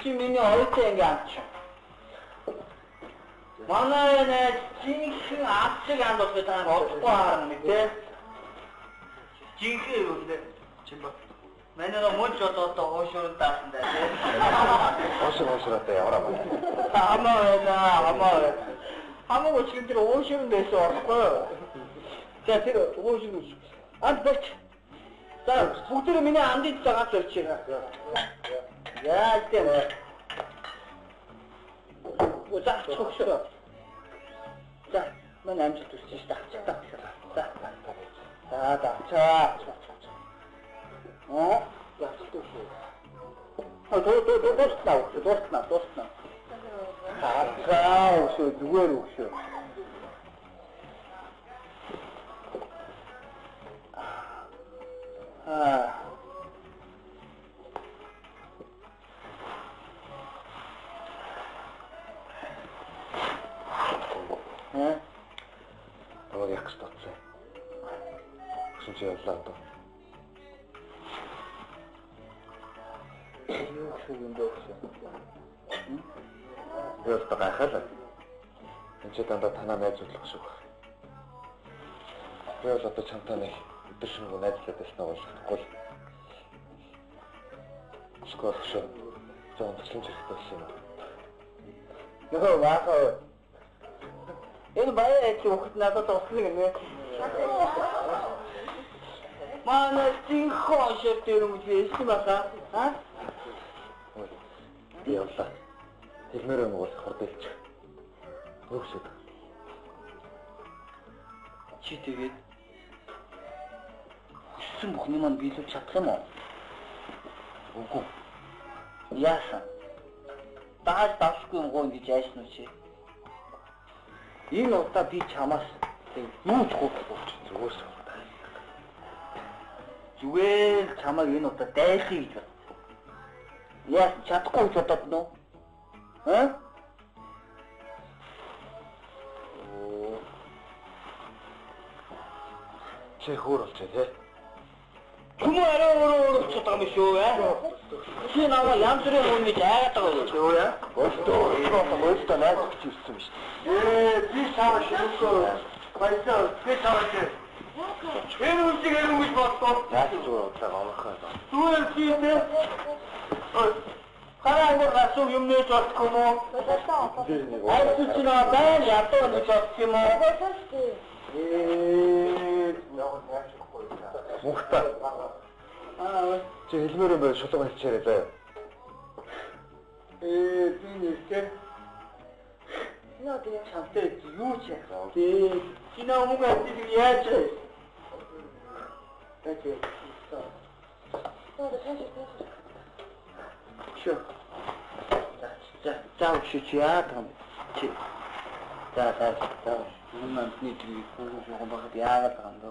чи миний оюутан анги амч. Манай нэ жинхэнэ ацыг анд болох та одохгүй харна мэдээ. Жинхэнэ юу нэ чимба. Манай мөч одоо хоошрол таасан даа тий. Хоошролтой яваа ба. Амаа. Хамаагүй ч тэр хоошрол байсан орхгүй. За тэр хоошрол. Анд бач. За бүгд миний андид цагаат өрчих. Яа тийм. Узаа чогшоо. За манай амжилт үзчих та. За. Дуустна. Шүү зүгээр өгшөө. Намайг яг ч татсан. Гэсэн чи яллаа одоо. Юу шиг юм бэ? Яа та гахалаа. Энд ч дандаа танаа найзуулах шиг байна. Би бол одоо чамтай нэг өдөр шингүү найзлаад байснаа болохгүй. Скоро шүү. Зон төслийн зэрэг болсон юм. Нөө ваахаа. Энэ баяа чи ухт надад тослог юм. Манай чин хоошэр тэр юм биш баха. Би явлаа. Хэлмээр юм бол хордолч. Өгсөд. Чи тэгээд хүссэн бүхний маань биелүүлж чадах юм уу? Үгүй. Яасан? Даас давсгүй юм гоо ингэж яасан уу чи? Энэ удаа би чамаас юу ч гоохгүй зүгээс зүгээр чамайг энэ удаа дайлхий гэж бод. Яа чадахгүй гэж бодоод нөө? Чи хөөр болчихё тий. Хүмүүс арай өөр болчиход байгаа юм шүү Чи намайг янз бүрийн хүн гэж айгаад байгаа юм шүү Өөртөө найзах гэж ирсэн биш. Би сараа шүлсөө баясаа би сараа чи. Энэ үсэг ирэн гэж бодлоо. Яаж зүгээр удаага онохоо. Зүгээр чи тий. Хараа гасуу юм нээж болтгүй мó. Айц чи наа байн ятуу гэж бодчих юм уу? Мухта. Чи хэлмээр юм байл шулуун хэлчихээрэй заяа. Би нэртэй. Наа би чамтай юу ч яах вэ? Чи намайг атиг яаж вэ? Тэгэ. Шүү. За чи яа там. Чи. За. Мөн нэг нэг хүүхэн багт яагаад байгаа юм бэ?